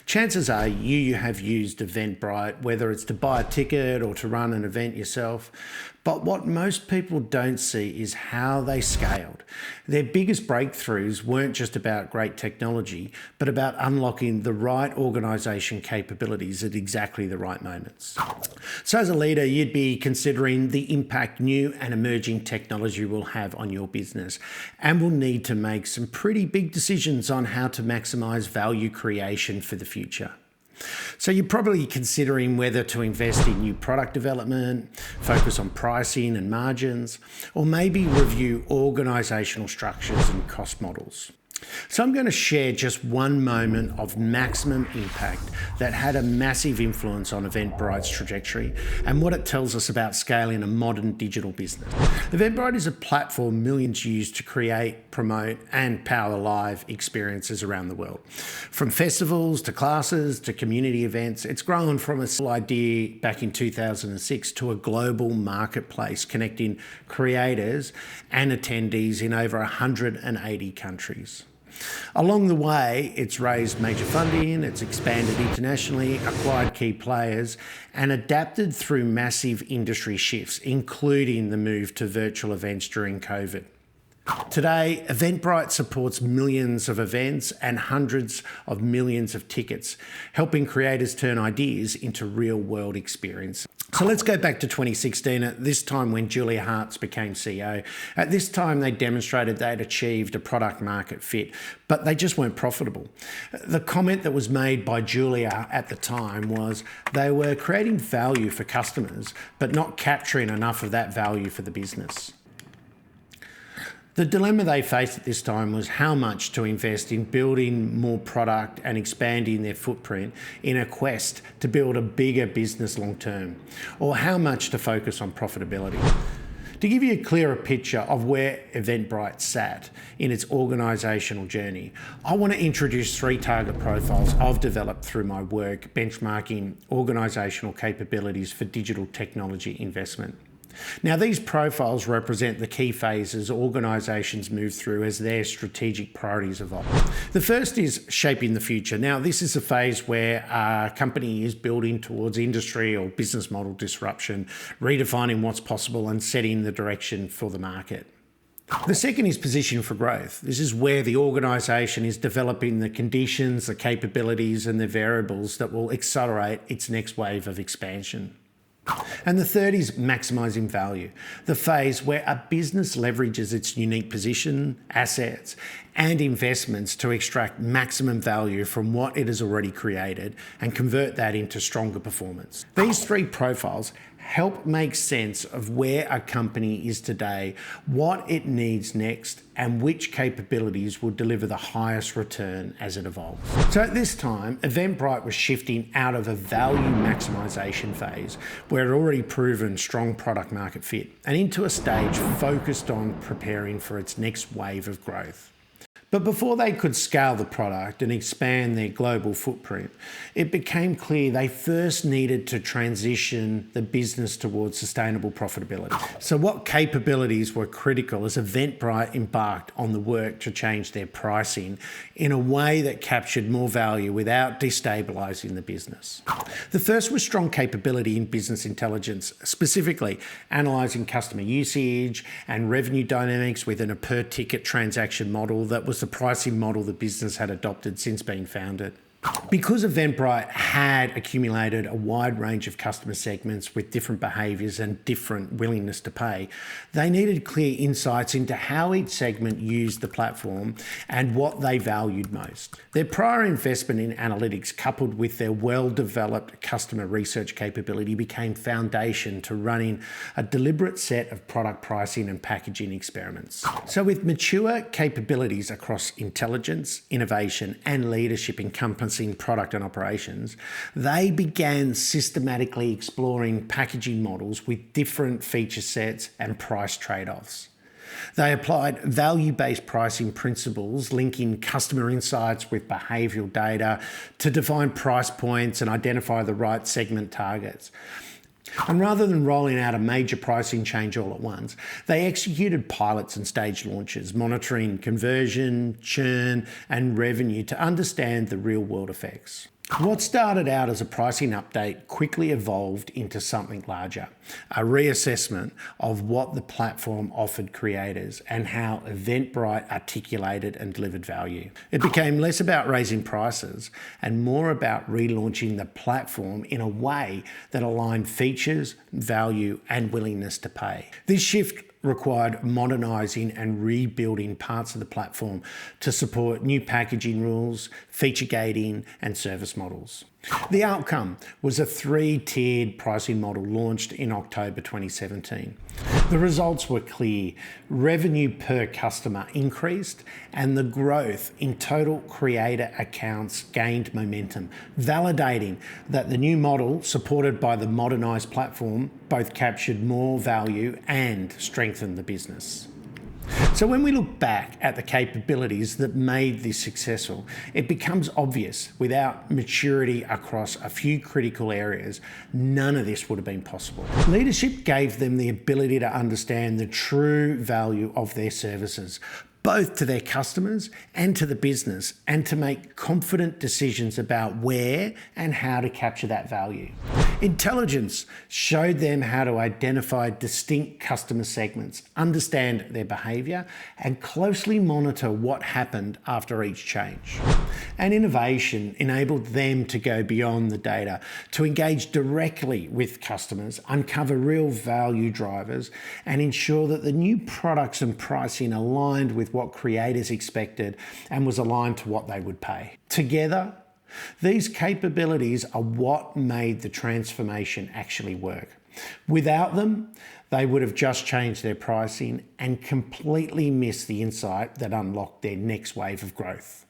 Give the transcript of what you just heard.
Chances are you have used Eventbrite, whether it's to buy a ticket or to run an event yourself. But what most people don't see is how they scaled. Their biggest breakthroughs weren't just about great technology, but about unlocking the right organisation capabilities at exactly the right moments. So as a leader, you'd be considering the impact new and emerging technology will have on your business, and will need to make some pretty big decisions on how to maximise value creation for the future. So you're probably considering whether to invest in new product development, focus on pricing and margins, or maybe review organisational structures and cost models. So I'm going to share just one moment of maximum impact that had a massive influence on Eventbrite's trajectory and what it tells us about scaling a modern digital business. Eventbrite is a platform millions use to create, promote and power live experiences around the world. From festivals to classes to community events, it's grown from a simple idea back in 2006 to a global marketplace connecting creators and attendees in over 180 countries. Along the way, it's raised major funding, it's expanded internationally, acquired key players, and adapted through massive industry shifts, including the move to virtual events during COVID. Today, Eventbrite supports millions of events and hundreds of millions of tickets, helping creators turn ideas into real-world experiences. So let's go back to 2016, at this time when Julia Hartz became CEO. At this time, they demonstrated they'd achieved a product market fit, but they just weren't profitable. The comment that was made by Julia at the time was they were creating value for customers, but not capturing enough of that value for the business. The dilemma they faced at this time was how much to invest in building more product and expanding their footprint in a quest to build a bigger business long term, or how much to focus on profitability. To give you a clearer picture of where Eventbrite sat in its organisational journey, I want to introduce 3 target profiles I've developed through my work benchmarking organisational capabilities for digital technology investment. Now, these profiles represent the key phases organisations move through as their strategic priorities evolve. The first is shaping the future. Now, this is a phase where a company is building towards industry or business model disruption, redefining what's possible and setting the direction for the market. The second is positioning for growth. This is where the organisation is developing the conditions, the capabilities and the variables that will accelerate its next wave of expansion. And the third is maximising value, the phase where a business leverages its unique position, assets, and investments to extract maximum value from what it has already created and convert that into stronger performance. These 3 profiles help make sense of where a company is today, what it needs next, and which capabilities will deliver the highest return as it evolves. So at this time, Eventbrite was shifting out of a value maximisation phase, where it had already proven strong product market fit, and into a stage focused on preparing for its next wave of growth. But before they could scale the product and expand their global footprint, it became clear they first needed to transition the business towards sustainable profitability. So what capabilities were critical as Eventbrite embarked on the work to change their pricing in a way that captured more value without destabilising the business? The first was strong capability in business intelligence, specifically analysing customer usage and revenue dynamics within a per-ticket transaction model that was the pricing model the business had adopted since being founded. Because Eventbrite had accumulated a wide range of customer segments with different behaviours and different willingness to pay, they needed clear insights into how each segment used the platform and what they valued most. Their prior investment in analytics, coupled with their well-developed customer research capability, became foundation to running a deliberate set of product pricing and packaging experiments. So with mature capabilities across intelligence, innovation and leadership encompassing product and operations, they began systematically exploring packaging models with different feature sets and price trade-offs. They applied value-based pricing principles, linking customer insights with behavioural data to define price points and identify the right segment targets. And rather than rolling out a major pricing change all at once, they executed pilots and stage launches, monitoring conversion, churn, and revenue to understand the real-world effects. What started out as a pricing update quickly evolved into something larger, a reassessment of what the platform offered creators and how Eventbrite articulated and delivered value. It became less about raising prices and more about relaunching the platform in a way that aligned features, value, and willingness to pay. This shift required modernising and rebuilding parts of the platform to support new packaging rules, feature gating, and service models. The outcome was a 3-tiered pricing model launched in October 2017. The results were clear. Revenue per customer increased and the growth in total creator accounts gained momentum, validating that the new model, supported by the modernised platform, both captured more value and strengthened the business. So when we look back at the capabilities that made this successful, it becomes obvious without maturity across a few critical areas, none of this would have been possible. Leadership gave them the ability to understand the true value of their services, both to their customers and to the business, and to make confident decisions about where and how to capture that value. Intelligence showed them how to identify distinct customer segments, understand their behaviour, and closely monitor what happened after each change. And innovation enabled them to go beyond the data, to engage directly with customers, uncover real value drivers, and ensure that the new products and pricing aligned with what creators expected and was aligned to what they would pay. Together, these capabilities are what made the transformation actually work. Without them, they would have just changed their pricing and completely missed the insight that unlocked their next wave of growth.